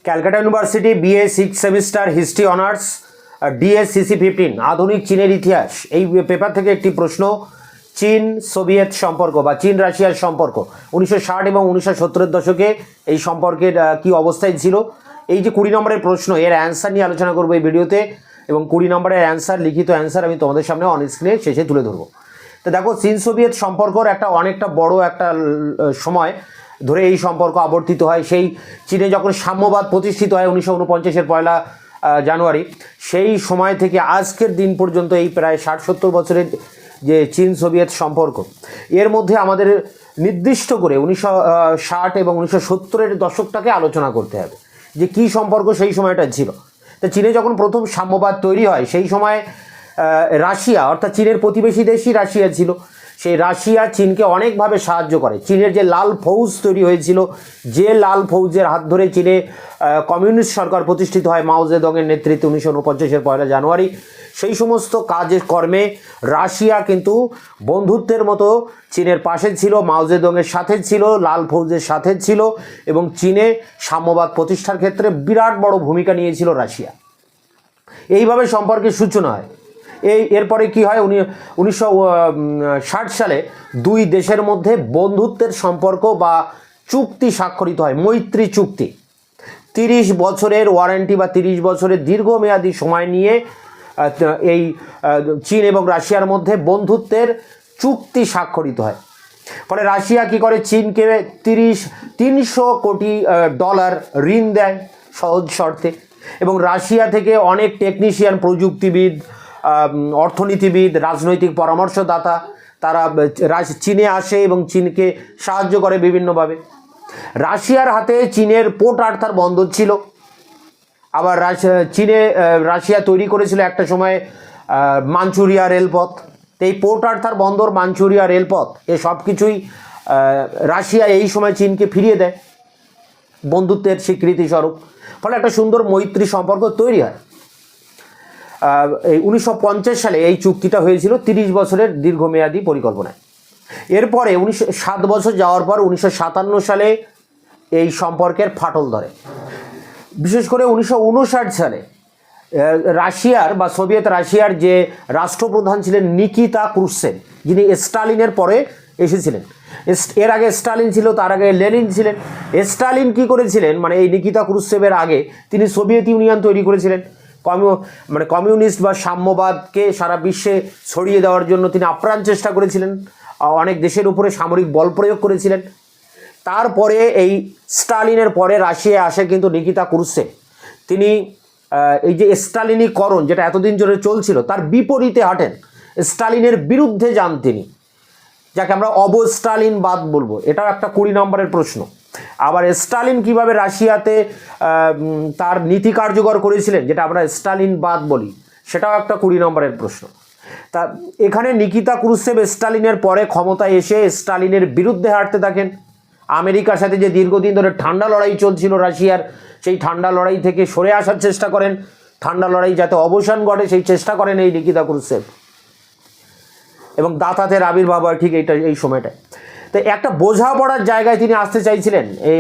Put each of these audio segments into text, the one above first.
Calcutta university BA 6 semester history honours DSCC 15 আধুনিক চীনের ইতিহাস, এই পেপার থেকে একটি প্রশ্ন। চীন সোভিয়েত সম্পর্ক বা চীন রাশিয়ার সম্পর্ক 1960 এবং 1970-এর দশকে এই সম্পর্কের কি অবস্থায় ছিল, এই যে 20 নম্বরের প্রশ্ন, এর অ্যান্সার নিয়ে আলোচনা করবো এই ভিডিওতে। এবং 20 নম্বরের অ্যান্সার, লিখিত অ্যান্সার আমি তোমাদের সামনে অন স্ক্রিনে শেষে তুলে ধরবো। তো দেখো, চীন সোভিয়েত সম্পর্কর অনেকটা বড় একটা সময় ধরে এই সম্পর্ক আবর্তিত হয়। সেই চীনে যখন সাম্যবাদ প্রতিষ্ঠিত হয় 1949-এর 1 জানুয়ারি, সেই সময় থেকে আজকের দিন পর্যন্ত এই প্রায় 60-70 বছরের যে চীন সোভিয়েত সম্পর্ক, এর মধ্যে আমাদের নির্দিষ্ট করে 1960 এবং 1970-এর দশকটাকে আলোচনা করতে হবে যে কী সম্পর্ক সেই সময়টা ছিল। তো চীনে যখন প্রথম সাম্যবাদ তৈরি হয়, সেই সময় রাশিয়া অর্থাৎ চীনের প্রতিবেশী দেশই রাশিয়া ছিল। সেই রাশিয়া চীনকে অনেকভাবে সাহায্য করে। চীনের যে লাল ফৌজ তৈরি হয়েছিল, যে লাল ফৌজের হাত ধরে চীনে কমিউনিস্ট সরকার প্রতিষ্ঠিত হয় মাও জেদংয়ের নেতৃত্বে 1949-এর 1 জানুয়ারি, সেই সমস্ত কাজের কর্মে রাশিয়া কিন্তু বন্ধুত্বের মতো চীনের পাশে ছিল, মাও জেদংয়ের সাথে ছিল, লাল ফৌজের সাথে ছিল এবং চীনে সাম্যবাদ প্রতিষ্ঠার ক্ষেত্রে বিরাট বড় ভূমিকা নিয়েছিল রাশিয়া। এইভাবে সম্পর্কের সূচনা হয়। এরপরে কি হয়, 1960 সালে দুই দেশের মধ্যে বন্ধুত্বের সম্পর্ক বা চুক্তি স্বাক্ষরিত হয়, মৈত্রী চুক্তি। 30 বছরের ওয়ারেন্টি বা 30 বছরের দীর্ঘমেয়াদী সময় নিয়ে এই চীন এবং রাশিয়ার মধ্যে বন্ধুত্বের চুক্তি স্বাক্ষরিত হয়। ফলে রাশিয়া কি করে, চীনকে 300 কোটি ডলার ঋণ দেয় সহজ শর্তে, এবং রাশিয়া থেকে অনেক টেকনিশিয়ান, প্রযুক্তিবিদ, অর্থনীতিবিদ, রাজনৈতিক পরামর্শদাতা তারা চীনে আসে এবং চীনকে সাহায্য করে বিভিন্নভাবে। রাশিয়ার হাতে চীনের পোর্ট আর্থার বন্দর ছিল। আবার রাশিয়া তৈরি করেছিল একটা সময় মাঞ্চুরিয়া রেলপথ। এই পোর্ট আর্থার বন্দর, মাঞ্চুরিয়া রেলপথ, এ সব কিছুই রাশিয়া এই সময় চীনকে ফিরিয়ে দেয় বন্ধুত্বের স্বীকৃতি স্বরূপ। ফলে একটা সুন্দর মৈত্রী সম্পর্ক তৈরি হয়। এই 1950 সালে এই চুক্তিটা হয়েছিল 30 বছরের দীর্ঘমেয়াদী পরিকল্পনায়। এরপরে 7 বছর যাওয়ার পর 1957 সালে এই সম্পর্কের ফাটল ধরে। বিশেষ করে 1959 সালে রাশিয়ার বা সোভিয়েত রাশিয়ার যে রাষ্ট্রপ্রধান ছিলেন নিকিতা ক্রুশ্চেভ, যিনি স্টালিনের পরে এসেছিলেন। এর আগে স্টালিন ছিল, তার আগে লেনিন ছিলেন। স্টালিন কি করেছিলেন, মানে এই নিকিতা ক্রুশ্চেভের আগে তিনি সোভিয়েত ইউনিয়ন তৈরি করেছিলেন। কমিউনিস্ট বা সাম্যবাদকে সারা বিশ্বে ছড়িয়ে দেওয়ার জন্য তিনি আপ্রাণ চেষ্টা করেছিলেন, অনেক দেশের উপরে সামরিক বল প্রয়োগ করেছিলেন। তারপরে এই স্টালিনের পরে রাশিয়া আসে কিন্তু নিকিতা ক্রুশ্চেভ। তিনি এই যে স্টালিনীকরণ যেটা এতদিন ধরে চলছিল তার বিপরীতে হাঁটেন, স্টালিনের বিরুদ্ধে যান তিনি, যাকে আমরা অবস্টালিনবাদ বলবো। এটাও একটা 20 নম্বরের প্রশ্ন। আবার স্টালিন কিভাবে রাশিয়াতে তার নীতি কার্যকর করেছিলেন, যেটা আমরা স্টালিনবাদ বলি, সেটাও একটা 20 নম্বরের প্রশ্ন। তা এখানে নিকিতা ক্রুশ্চেভ স্টালিনের পরে ক্ষমতায় এসে স্টালিনের বিরুদ্ধে হাঁটতে থাকেন। আমেরিকার সাথে যে দীর্ঘদিন ধরে ঠান্ডা লড়াই চলছিল রাশিয়ার, সেই ঠান্ডা লড়াই থেকে সরে আসার চেষ্টা করেন, ঠান্ডা লড়াই যাতে অবসান ঘটে সেই চেষ্টা করেন এই নিকিতা ক্রুশ্চেভ। এবং দাতাতের আবির্ভাব হয় ঠিক এই সময়টায়। তো একটা বোঝাপড়ার জায়গায় তিনি আসতে চাইছিলেন। এই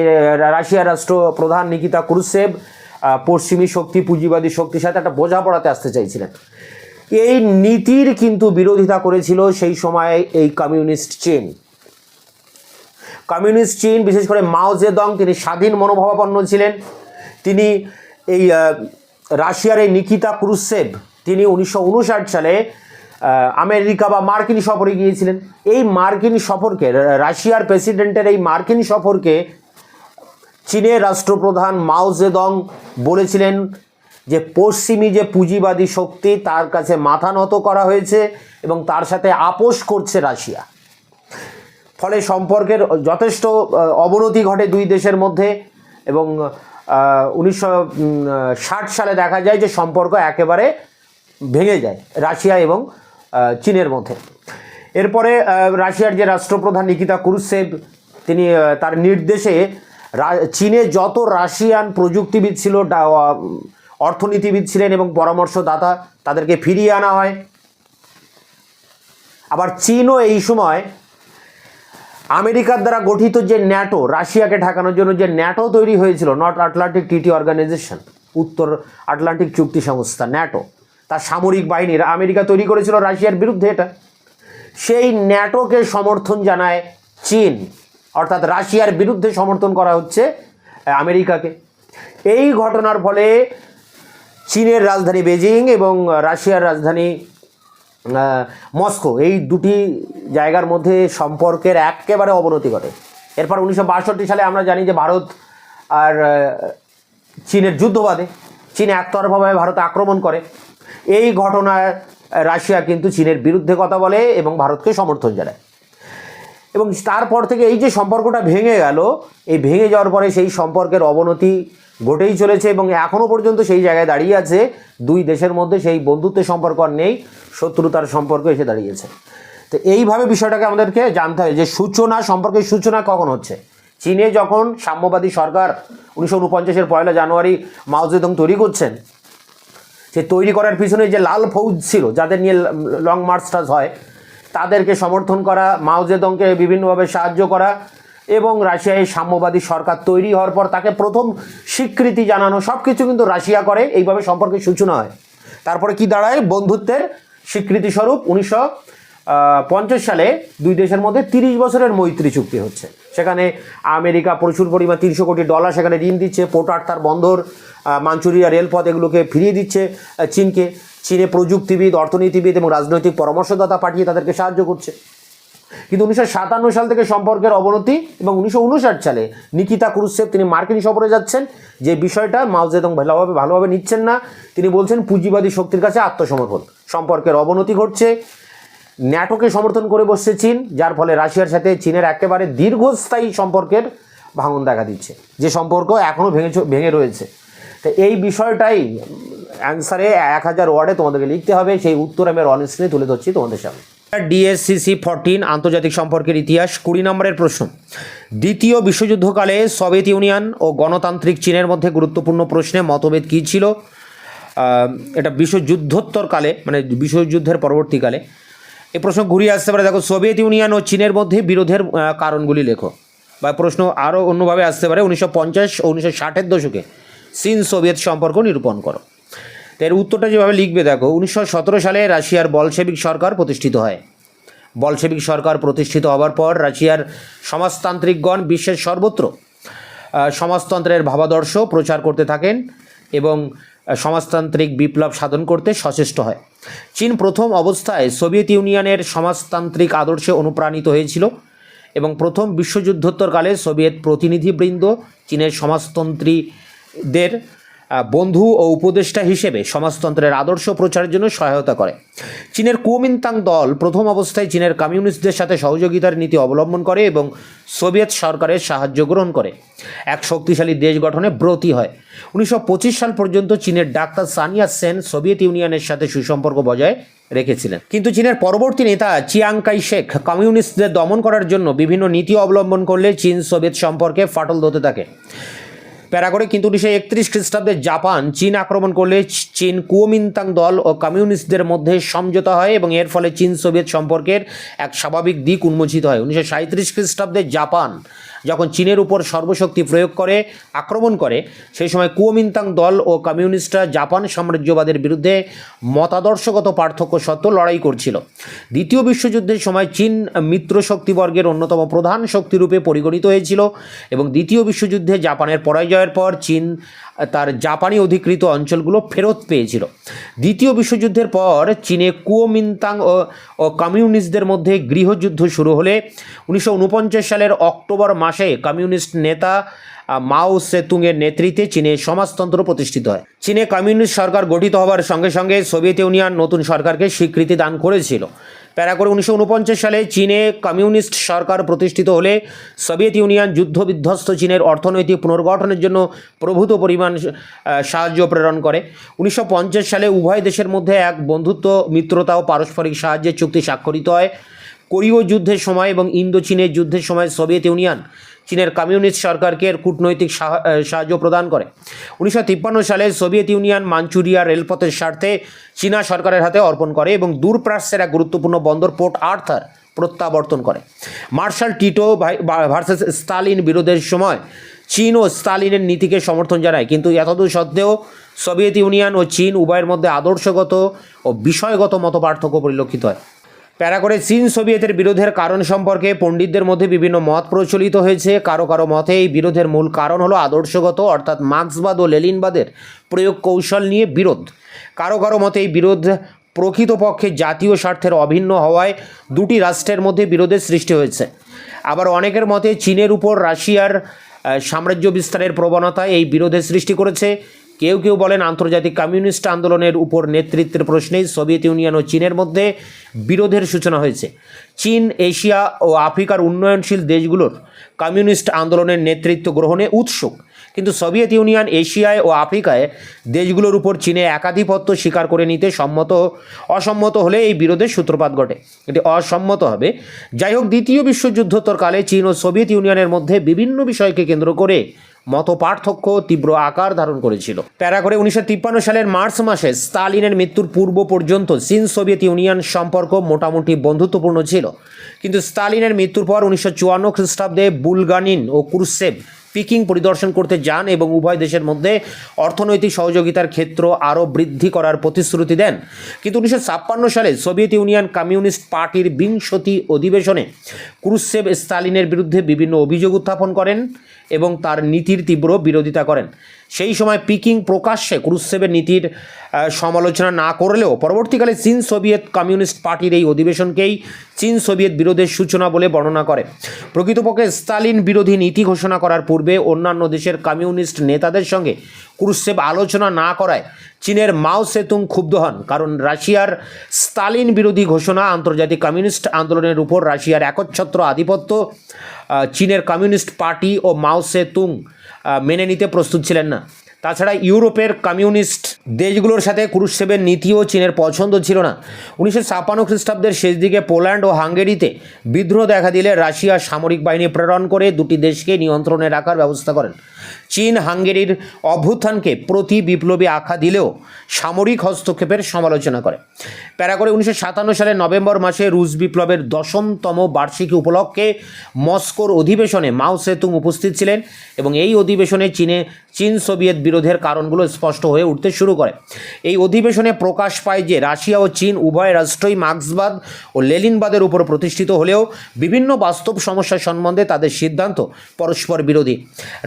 রাশিয়ার রাষ্ট্রপ্রধান নিকিতা ক্রুশ্চেভ পশ্চিমী শক্তি, পুঁজিবাদী শক্তির সাথে একটা বোঝাপড়াতে আসতে চাইছিলেন। এই নীতির কিন্তু বিরোধিতা করেছিল সেই সময় এই কমিউনিস্ট চীন। কমিউনিস্ট চীন, বিশেষ করে মাও জেদং, তিনি স্বাধীন মনোভাবাপন্ন ছিলেন। তিনি এই রাশিয়ার এই নিকিতা ক্রুশ্চেভ, তিনি 1959 সালে আমেরিকা বা মার্কিন সফরে গিয়েছিলেন। এই মার্কিন সফরকে, রাশিয়ার প্রেসিডেন্টের এই মার্কিন সফরকে চীনের রাষ্ট্রপ্রধান মাও জেদং বলেছিলেন যে পশ্চিমী যে পুঁজিবাদী শক্তি তার কাছে মাথা নত করা হয়েছে এবং তার সাথে আপোষ করছে রাশিয়া। ফলে সম্পর্কের যথেষ্ট অবনতি ঘটে দুই দেশের মধ্যে এবং 1960 সালে দেখা যায় যে সম্পর্ক একেবারে ভেঙে যায় রাশিয়া এবং চীনের মধ্যে। এরপরে রাশিয়ার যে রাষ্ট্রপ্রধান নিকিতা ক্রুশ্চেভ, তিনি তার নির্দেশে চীনে যত রাশিয়ান প্রযুক্তিবিদ ছিল, অর্থনীতিবিদ ছিলেন এবং পরামর্শদাতা, তাদেরকে ফিরিয়ে আনা হয়। আবার চীনও এই সময় আমেরিকার দ্বারা গঠিত যে ন্যাটো, রাশিয়াকে ঠেকানোর জন্য যে ন্যাটো তৈরি হয়েছিল, নর্থ আটলান্টিক ট্রিটি অর্গানাইজেশন, উত্তর আটলান্টিক চুক্তি সংস্থা ন্যাটো, তার সামরিক বাহিনীর আমেরিকা তৈরি করেছিল রাশিয়ার বিরুদ্ধে। এটা সেই ন্যাটোকে সমর্থন জানায় চীন, অর্থাৎ রাশিয়ার বিরুদ্ধে সমর্থন করা হচ্ছে আমেরিকাকে। এই ঘটনার ফলে চীনের রাজধানী বেজিং এবং রাশিয়ার রাজধানী মস্কো, এই দুটি জায়গার মধ্যে সম্পর্কের একেবারে অবনতি ঘটে। এরপর 1962 সালে আমরা জানি যে ভারত আর চীনের যুদ্ধ বাধে, চীন একতরফাভাবে ভারতে আক্রমণ করে। এই ঘটনায় রাশিয়া কিন্তু চীনের বিরুদ্ধে কথা বলে এবং ভারতকে সমর্থন জানায়। এবং তারপর থেকে এই যে সম্পর্কটা ভেঙে গেল, এই ভেঙে যাওয়ার পরে সেই সম্পর্কের অবনতি ঘটেই চলেছে এবং এখনও পর্যন্ত সেই জায়গায় দাঁড়িয়ে আছে। দুই দেশের মধ্যে সেই বন্ধুত্বের সম্পর্ক আর নেই, শত্রুতার সম্পর্ক এসে দাঁড়িয়েছে। তো এইভাবে বিষয়টাকে আমাদেরকে জানতে হবে যে সম্পর্কের সূচনা কখন হচ্ছে। চীনে যখন সাম্যবাদী সরকার 1949-এর 1 জানুয়ারি মাও জেদং তৈরি করছেন, সে তৈরি করার পিছনে যে লাল ফৌজ ছিল, যাদের নিয়ে লং মার্চ টার্চ হয়, তাদেরকে সমর্থন করা, মাও জেদংকে বিভিন্নভাবে সাহায্য করা এবং রাশিয়ায় সাম্যবাদী সরকার তৈরি হওয়ার পর তাকে প্রথম স্বীকৃতি জানানো, সব কিছু কিন্তু রাশিয়া করে। এইভাবে সম্পর্কের সূচনা হয়। তারপরে কি দাঁড়ায়? বন্ধুত্বের স্বীকৃতিস্বরূপ 1950 সালে দুই দেশের মধ্যে 30 বছরের মৈত্রী চুক্তি হচ্ছে। সেখানে আমেরিকা প্রচুর পরিমাণ $300 কোটি সেখানে ঋণ দিচ্ছে, পোর্ট আর্থার বন্দর, মাঞ্চুরিয়া রেলপথ এগুলোকে ফিরিয়ে দিচ্ছে চীনকে। চীনে প্রযুক্তিবিদ, অর্থনীতিবিদ এবং রাজনৈতিক পরামর্শদাতা পাঠিয়ে তাদেরকে সাহায্য করছে। কিন্তু 1957 সাল থেকে সম্পর্কের অবনতি এবং 1959 সালে নিকিতা ক্রুশ্চেভ, তিনি মার্কিন সফরে যাচ্ছেন, যে বিষয়টা মাও জেদং ভালোভাবে নিচ্ছেন না। তিনি বলছেন পুঁজিবাদী শক্তির কাছে আত্মসমর্পণ। সম্পর্কের অবনতি ঘটছে, ন্যাটোকে সমর্থন করে বসছে চীন, যার ফলে রাশিয়ার সাথে চীনের একেবারে দীর্ঘস্থায়ী সম্পর্কের ভাঙন দেখা দিচ্ছে, যে সম্পর্ক এখনও ভেঙে রয়েছে। তো এই বিষয়টাই অ্যান্সারে 1000 ওয়ার্ডে তোমাদেরকে লিখতে হবে। সেই উত্তর আমি অনেস্টলি তুলে ধরছি তোমাদের সামনে। DSCC-14 আন্তর্জাতিক সম্পর্কের ইতিহাস, 20 নম্বরের প্রশ্ন। দ্বিতীয় বিশ্বযুদ্ধকালে সোভিয়েত ইউনিয়ন ও গণতান্ত্রিক চীনের মধ্যে গুরুত্বপূর্ণ প্রশ্নে মতভেদ কী ছিল? এটা বিশ্বযুদ্ধোত্তর কালে, মানে বিশ্বযুদ্ধের পরবর্তীকালে এই প্রশ্ন ঘুরিয়ে আসতে পারে। দেখো, সোভিয়েত ইউনিয়ন ও চীনের মধ্যে বিরোধের কারণগুলি লেখো। বা প্রশ্ন আরও অন্যভাবে আসতে পারে, 1950 ও 1960-এর দশকে চীন সোভিয়েত সম্পর্ক নিরূপণ করো। তো এর উত্তরটা যেভাবে লিখবে দেখো, 1917 সালে রাশিয়ার বলশেভিক সরকার প্রতিষ্ঠিত হয়। বলশেভিক সরকার প্রতিষ্ঠিত হওয়ার পর রাশিয়ার সমাজতান্ত্রিকগণ বিশ্বের সর্বত্র সমাজতন্ত্রের ভাবাদর্শ প্রচার করতে থাকেন এবং সমাজতান্ত্রিক বিপ্লব সাধন করতে সচেষ্ট হয়। চীন প্রথম অবস্থায় সোভিয়েত ইউনিয়নের সমাজতান্ত্রিক আদর্শে অনুপ্রাণিত হয়েছিল এবং প্রথম বিশ্বযুদ্ধোত্তরকালে সোভিয়েত প্রতিনিধিবৃন্দ চীনের সমাজতন্ত্রীদের বন্ধু ও উপদেষ্টা হিসেবে সমাজতন্ত্রের আদর্শ প্রচারের জন্য সহায়তা করে। চীনের কুওমিন্তাং দল প্রথম অবস্থায় চীনের কমিউনিস্টদের সাথে সহযোগিতার নীতি অবলম্বন করে এবং সোভিয়েত সরকারের সাহায্য গ্রহণ করে এক শক্তিশালী দেশ গঠনে ব্রতী হয়। 1925 সাল পর্যন্ত চীনের ডাক্তার সানিয়া সেন সোভিয়েত ইউনিয়নের সাথে সুসম্পর্ক বজায় রেখেছিলেন। কিন্তু চীনের পরবর্তী নেতা চিয়াং কাই শেক কমিউনিস্টদের দমন করার জন্য বিভিন্ন নীতি অবলম্বন করলে চীন সোভিয়েত সম্পর্কে ফাটল ধরতে থাকে। প্যারা করে কিন্তু 1931 খ্রিস্টাব্দে জাপান চীন আক্রমণ করলে চীন কুওমিন্তাং দল ও কমিউনিস্টদের মধ্যে সমঝোতা হয় এবং এর ফলে চীন সোভিয়েত সম্পর্কের এক স্বাভাবিক দিক উন্মোচিত হয়। 1937 খ্রিস্টাব্দে জাপান যখন চীনের উপর সর্বশক্তি প্রয়োগ করে আক্রমণ করে, সেই সময় কুওমিন্তাং দল ও কমিউনিস্টরা জাপান সাম্রাজ্যবাদের বিরুদ্ধে মতাদর্শগত পার্থক্য সত্ত্বেও লড়াই করছিল। দ্বিতীয় বিশ্বযুদ্ধের সময় চীন মিত্র শক্তিবর্গের অন্যতম প্রধান শক্তিরূপে পরিগণিত হয়েছিল এবং দ্বিতীয় বিশ্বযুদ্ধে জাপানের পরাজয়ের পর চীন তার জাপানি অধিকৃত অঞ্চলগুলো ফেরত পেয়েছিল। দ্বিতীয় বিশ্বযুদ্ধের পর চীনে কুওমিন্তাং ও কমিউনিস্টদের মধ্যে গৃহযুদ্ধ শুরু হলে 1949 সালের অক্টোবর মাসে কমিউনিস্ট নেতা মাও সেতুংয়ের নেতৃত্বে চীনে সমাজতন্ত্র প্রতিষ্ঠিত হয়। চীনে কমিউনিস্ট সরকার গঠিত হওয়ার সঙ্গে সঙ্গে সোভিয়েত ইউনিয়ন নতুন সরকারকে স্বীকৃতি দান করেছিল। প্যারা করে 1949 সালে চীনে কমিউনিস্ট সরকার প্রতিষ্ঠিত হলে সোভিয়েত ইউনিয়ন যুদ্ধবিধ্বস্ত চীনের অর্থনৈতিক পুনর্গঠনের জন্য প্রভূত পরিমাণ সাহায্য প্রেরণ করে। 1950 সালে উভয় দেশের মধ্যে এক বন্ধুত্ব, মিত্রতা ও পারস্পরিক সাহায্যের চুক্তি স্বাক্ষরিত হয়। কোরীয় যুদ্ধের সময় এবং ইন্দো চীনের যুদ্ধের সময় সোভিয়েত ইউনিয়ন চীনের কমিউনিস্ট সরকারকে কূটনৈতিক সাহায্য প্রদান করে। 1953 সালে সোভিয়েত ইউনিয়ন মাঞ্চুরিয়া রেলপথের স্বার্থে চীনা সরকারের হাতে অর্পণ করে এবং দূরপ্রাচ্যের এক গুরুত্বপূর্ণ বন্দর পোর্ট আর্থার প্রত্যাবর্তন করে। মার্শাল টিটো ভার্সেস স্টালিন বিরোধের সময় চীন ও স্টালিনের নীতিকে সমর্থন জানায়, কিন্তু এতদূর সত্ত্বেও সোভিয়েত ইউনিয়ন ও চীন উভয়ের মধ্যে আদর্শগত ও বিষয়গত মতপার্থক্য পরিলক্ষিত হয়। প্যারা করে চীন সোভিয়েতের বিরোধের কারণ সম্পর্কে পণ্ডিতদের মধ্যে বিভিন্ন মত প্রচলিত হয়েছে। কারো কারো মতে এই বিরোধের মূল কারণ হলো আদর্শগত, অর্থাৎ মার্ক্সবাদ ও লেনিনবাদের প্রয়োগ কৌশল নিয়ে বিরোধ। কারো কারো মতে এই বিরোধ প্রকৃতপক্ষে জাতীয় স্বার্থের অভিন্ন হওয়ায় দুটি রাষ্ট্রের মধ্যে বিরোধের সৃষ্টি হয়েছে। আবার অনেকের মতে চীনের উপর রাশিয়ার সাম্রাজ্য বিস্তারের প্রবণতা এই বিরোধের সৃষ্টি করেছে। কেউ কেউ বলেন আন্তর্জাতিক কমিউনিস্ট আন্দোলনের উপর নেতৃত্বের প্রশ্নেই সোভিয়েত ইউনিয়ন ও চীনের মধ্যে বিরোধের সূচনা হয়েছে। চীন এশিয়া ও আফ্রিকার উন্নয়নশীল দেশগুলোর কমিউনিস্ট আন্দোলনের নেতৃত্ব গ্রহণে উৎসুক, কিন্তু সোভিয়েত ইউনিয়ন এশিয়ায় ও আফ্রিকায় দেশগুলোর উপর চীনে একাধিপত্য স্বীকার করে নিতে অসম্মত হলে এই বিরোধের সূত্রপাত ঘটে। এটি অসম্মত হবে। যাই হোক, দ্বিতীয় বিশ্বযুদ্ধোত্তরকালে চীন ও সোভিয়েত ইউনিয়নের মধ্যে বিভিন্ন বিষয়কে কেন্দ্র করে মত পার্থক্য তীব্র আকার ধারণ করেছিল। প্যারা করে 1953 সালের মার্চ মাসে স্টালিনের মৃত্যুর পূর্ব পর্যন্ত চীন সোভিয়েত ইউনিয়ন সম্পর্ক মোটামুটি বন্ধুত্বপূর্ণ ছিল, কিন্তু স্টালিনের মৃত্যুর পর 1954 খ্রিস্টাব্দে বুলগানিন ও ক্রুশ্চেভ পিকিং পরিদর্শন করতে যান এবং উভয় দেশের মধ্যে অর্থনৈতিক সহযোগিতার ক্ষেত্র আরও বৃদ্ধি করার প্রতিশ্রুতি দেন। কিন্তু 1956 সালে সোভিয়েত ইউনিয়ন কমিউনিস্ট পার্টির 20টি অধিবেশনে ক্রুশ্চেভ স্টালিনের বিরুদ্ধে বিভিন্ন অভিযোগ উত্থাপন করেন এবং তার নীতির তীব্র বিরোধিতা করেন। সেই সময় পিকিং প্রকাশ্যে ক্রুশ্চেভের নীতির সমালোচনা না করলেও পরবর্তীকালে চীন সোভিয়েত কমিউনিস্ট পার্টির এই অধিবেশনকেই চীন সোভিয়েত বিরোধের সূচনা বলে বর্ণনা করে। প্রকৃতপক্ষে স্টালিন বিরোধী নীতি ঘোষণা করার পূর্বে অন্যান্য দেশের কমিউনিস্ট নেতাদের সঙ্গে ক্রুশ্চেভ আলোচনা না করায় চীনের মাও সেতুং ক্ষুব্ধ হন, কারণ রাশিয়ার স্টালিন বিরোধী ঘোষণা আন্তর্জাতিক কমিউনিস্ট আন্দোলনের উপর রাশিয়ার একচ্ছত্র আধিপত্য চীনের কমিউনিস্ট পার্টি ও মাও সেতুং মেনে নিতে প্রস্তুত ছিলেন না। তাছাড়া ইউরোপের কমিউনিস্ট দেশগুলোর সাথে ক্রুশ্চেভের নীতিও চীনের পছন্দ ছিল না। 1956 খ্রিস্টাব্দের শেষ দিকে পোল্যান্ড ও হাঙ্গেরিতে বিদ্রোহ দেখা দিলে রাশিয়া সামরিক বাহিনী প্রেরণ করে দুটি দেশকে নিয়ন্ত্রণে রাখার ব্যবস্থা করেন। চীন হাঙ্গেরির অভ্যুত্থানকে প্রতি বিপ্লবী আখ্যা দিলেও সামরিক হস্তক্ষেপের সমালোচনা করে। প্যারা করে 1957 সালের নভেম্বর মাসে রুশ বিপ্লবের 10তম বার্ষিকী উপলক্ষে মস্কোর অধিবেশনে মাও সেতুং উপস্থিত ছিলেন এবং এই অধিবেশনে চীন সোভিয়েত বিরোধের কারণগুলো স্পষ্ট হয়ে উঠতে শুরু করে। এই অধিবেশনে প্রকাশ পায় যে রাশিয়া ও চীন উভয় রাষ্ট্রই মার্ক্সবাদ ও লেনিনবাদের উপর প্রতিষ্ঠিত হলেও বিভিন্ন বাস্তব সমস্যা সম্বন্ধে তাদের সিদ্ধান্ত পরস্পর বিরোধী।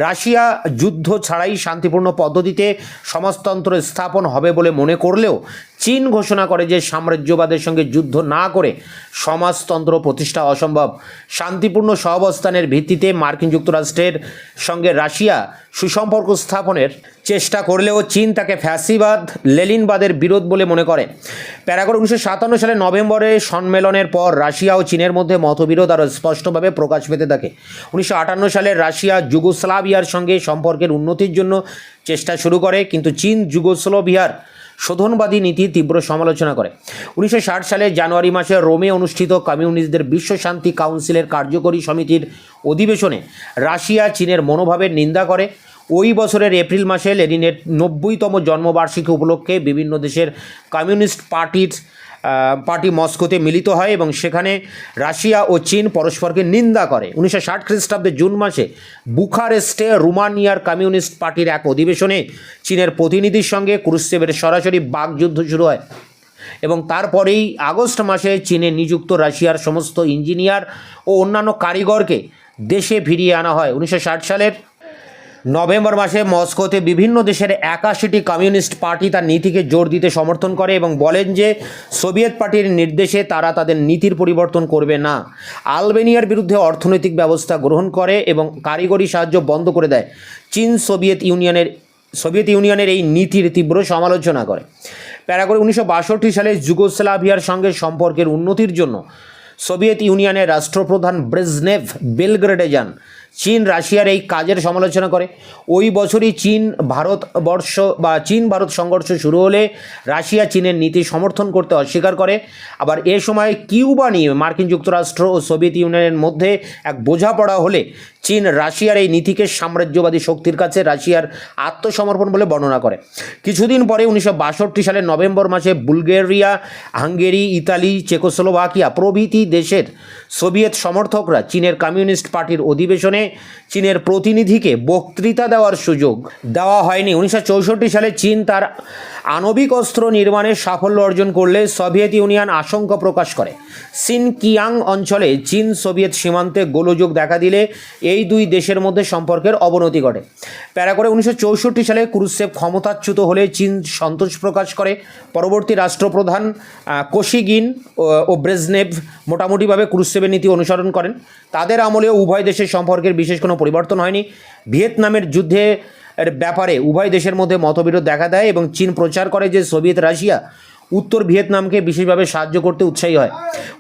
রাশিয়া যুদ্ধ ছাড়াই শান্তিপূর্ণ পদ্ধতিতে সমাজতন্ত্র স্থাপন হবে বলে মনে করলেও চীন ঘোষণা করে যে সাম্রাজ্যবাদের সঙ্গে যুদ্ধ না করে সমাজতন্ত্র প্রতিষ্ঠা অসম্ভব। শান্তিপূর্ণ সহাবস্থানের ভিত্তিতে মার্কিন যুক্তরাষ্ট্রের সঙ্গে রাশিয়া সুসম্পর্ক স্থাপনের চেষ্টা করলেও চীন তাকে ফ্যাসিবাদ লেনিনবাদের বিরোধ বলে মনে করে। প্যারাগর 1957 সালের নভেম্বরে সম্মেলনের পর রাশিয়া ও চীনের মধ্যে মতবিরোধ আরও স্পষ্টভাবে প্রকাশ পেতে থাকে। 1958 সালে রাশিয়া যুগোস্লাভিয়ার সঙ্গে সম্পর্কের উন্নতির জন্য চেষ্টা শুরু করে, কিন্তু চীন যুগোস্লাভিয়ার শোধনবাদী নীতির তীব্র সমালোচনা করে। 1960 সালের জানুয়ারি মাসে রোমে অনুষ্ঠিত কমিউনিস্টদের বিশ্ব শান্তি কাউন্সিলের কার্যকরী সমিতির অধিবেশনে রাশিয়া চীনের মনোভাবের নিন্দা করে। ওই বছরের এপ্রিল মাসে লেনিনের 90তম জন্মবার্ষিকী উপলক্ষে বিভিন্ন দেশের কমিউনিস্ট পার্টি মস্কোতে মিলিত হয় এবং সেখানে রাশিয়া ও চীন পরস্পরকে নিন্দা করে। 1960 খ্রিস্টাব্দে জুন মাসে বুখারেস্টে রোমানিয়ার কমিউনিস্ট পার্টির এক অধিবেশনে চীনের প্রতিনিধির সঙ্গে ক্রুশ্চেভের সরাসরি বাকযুদ্ধ শুরু হয় এবং তারপরেই আগস্ট মাসে চীনে নিযুক্ত রাশিয়ার সমস্ত ইঞ্জিনিয়ার ও অন্যান্য কারিগরকে দেশে ফিরিয়ে আনা হয়। 1960 সালের নভেম্বর মাসে মস্কোতে বিভিন্ন দেশের 81টি কমিউনিস্ট পার্টি তার নীতিকে জোর দিতে সমর্থন করে এবং বলেন যে সোভিয়েত পার্টির নির্দেশে তারা তাদের নীতির পরিবর্তন করবে না। আলবেনিয়ার বিরুদ্ধে অর্থনৈতিক ব্যবস্থা গ্রহণ করে এবং কারিগরি সাহায্য বন্ধ করে দেয়। চীন সোভিয়েত ইউনিয়নের এই নীতির তীব্র সমালোচনা করে। প্যারাগোর 1962 সালে যুগোস্লাভিয়ার সঙ্গে সম্পর্কের উন্নতির জন্য সোভিয়েত ইউনিয়নের রাষ্ট্রপ্রধান ব্রেজনেভ বেলগ্রেডে যান। চীন রাশিয়ার এই কাজের সমালোচনা করে। ওই বছরই চীন ভারত সংঘর্ষ শুরু হলে রাশিয়া চীনের নীতি সমর্থন করতে অস্বীকার করে। আবার এ সময় কিউবা নিয়ে মার্কিন যুক্তরাষ্ট্র ও সোভিয়েত ইউনিয়নের মধ্যে এক বোঝাপড়া হলে চীন রাশিয়ার এই নীতিকে সাম্রাজ্যবাদী শক্তির কাছে রাশিয়ার আত্মসমর্পণ বলে বর্ণনা করে। কিছুদিন পরে 1962 সালের নভেম্বর মাসে বুলগেরিয়া, হাঙ্গেরি, ইতালি, চেকোস্লোভাকিয়া প্রভৃতি দেশের সোভিয়েত সমর্থকরা চীনের কমিউনিস্ট পার্টির অধিবেশনে চীনের প্রতিনিধিকে বক্তৃতা দেওয়ার সুযোগ দেওয়া হয়নি। 1964 সালে চীন তার আণবিক অস্ত্র নির্মাণের সাফল্য অর্জন করলে সোভিয়েত ইউনিয়ন আশঙ্কা প্রকাশ করে। সিনকিয়াং অঞ্চলে চীন সোভিয়েত সীমান্তে গোলযোগ দেখা দিলে এই দুই দেশের মধ্যে সম্পর্কের অবনতি ঘটে। প্যারা করে 1964 সালে ক্রুশ্চেভ ক্ষমতাচ্যুত হলে চীন সন্তোষ প্রকাশ করে। পরবর্তী রাষ্ট্রপ্রধান কোশিগিন ও ব্রেজনেভ মোটামুটিভাবে ক্রুশ্চেভের নীতি অনুসরণ করেন। তাদের আমলেও উভয় দেশের সম্পর্কের বিশেষ কোনো পরিবর্তন হয়নি। ভিয়েতনামের যুদ্ধে এর ব্যাপারে উভয় দেশের মধ্যে মতবিরোধ দেখা দেয় এবং চীন প্রচার করে যে সোভিয়েত রাশিয়া উত্তর ভিয়েতনামকে বিশেষভাবে সাহায্য করতে উৎসাহী হয়।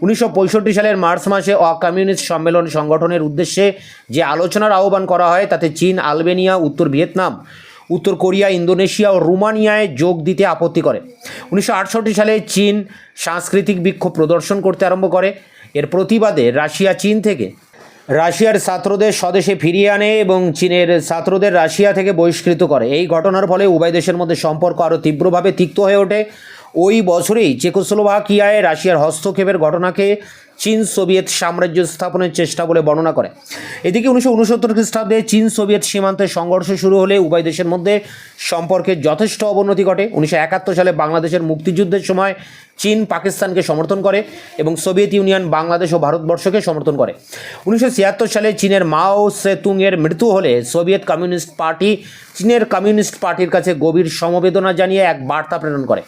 1965 সালের মার্চ মাসে কমিউনিস্ট সম্মেলন সংগঠনের উদ্দেশ্যে যে আলোচনার আহ্বান করা হয় তাতে চীন আলবেনিয়া, উত্তর ভিয়েতনাম, উত্তর কোরিয়া, ইন্দোনেশিয়া ও রোমানিয়ায় যোগ দিতে আপত্তি করে। 1968 সালে চীন সাংস্কৃতিক বিক্ষোভ প্রদর্শন করতে আরম্ভ করে। এর প্রতিবাদে রাশিয়া চীন থেকে রাশিয়ার ছাত্রদের স্বদেশে ফিরিয়ে আনে এবং চীনের ছাত্রদের রাশিয়া থেকে বহিষ্কৃত করে। এই ঘটনার ফলে উভয় দেশের মধ্যে সম্পর্ক আরও তীব্রভাবে তিক্ত হয়ে ওঠে। ওই বছরেই চেকোস্লোভাকিয়ায় রাশিয়ার হস্তক্ষেপের ঘটনাকে চীন সোভিয়েত সাম্রাজ্য স্থাপনের চেষ্টা বলে বর্ণনা করে। এদিকে 1969 খ্রিস্টাব্দে চীন সোভিয়েত সীমান্তে সংঘর্ষ শুরু হলে উভয় দেশের মধ্যে সম্পর্কের যথেষ্ট অবনতি ঘটে। 1971 সালে বাংলাদেশের মুক্তিযুদ্ধের সময় চীন পাকিস্তানকে সমর্থন করে এবং সোভিয়েত ইউনিয়ন বাংলাদেশ ও ভারতবর্ষকে সমর্থন করে। 1976 সালে চীনের মাও সেতুংয়ের মৃত্যু হলে সোভিয়েত কমিউনিস্ট পার্টি চীনের কমিউনিস্ট পার্টির কাছে গভীর সমবেদনা জানিয়ে এক বার্তা প্রেরণ করে,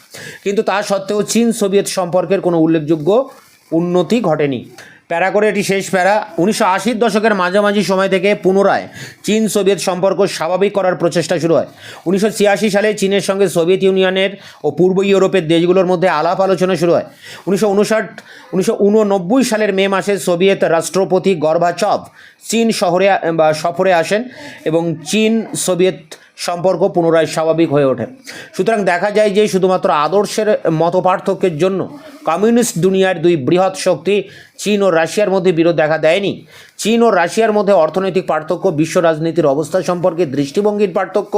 কিন্তু তা সত্ত্বেও চীন সোভিয়েত সম্পর্কের কোনো উল্লেখযোগ্য উন্নতি ঘটেনি। প্যারা করে এটি শেষ প্যারা। 1980 দশকের মাঝামাঝি সময় থেকে পুনরায় চীন সোভিয়েত সম্পর্ক স্বাভাবিক করার প্রচেষ্টা শুরু হয়। 1986 সালে চীনের সঙ্গে সোভিয়েত ইউনিয়নের ও পূর্ব ইউরোপের দেশগুলোর মধ্যে আলাপ আলোচনা শুরু হয়। 1989 সালের মে মাসে সোভিয়েত রাষ্ট্রপতি গর্বাচভ চীন সফরে আসেন এবং চীন সোভিয়েত সম্পর্ক পুনরায় স্বাভাবিক হয়ে ওঠে। সুতরাং দেখা যায় যে শুধুমাত্র আদর্শের মতপার্থক্যের জন্য কমিউনিস্ট দুনিয়ার দুই বৃহৎ শক্তি চীন ও রাশিয়ার মধ্যে বিরোধ দেখা দেয়নি। চীন ও রাশিয়ার মধ্যে অর্থনৈতিক পার্থক্য, বিশ্ব রাজনীতির অবস্থা সম্পর্কে দৃষ্টিভঙ্গির পার্থক্য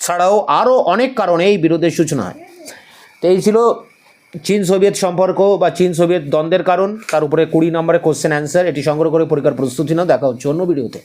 ছাড়াও আরও অনেক কারণে এই বিরোধের সূচনা হয়। তো এই ছিল চীন সোভিয়েত সম্পর্ক বা চীন সোভিয়েত দ্বন্দ্বের কারণ, তার উপরে 20 নম্বরের কোশ্চেন অ্যান্সার। এটি সংগ্রহ করে পরীক্ষার প্রস্তুতি নাও। দেখা হচ্ছে অন্য ভিডিওতে।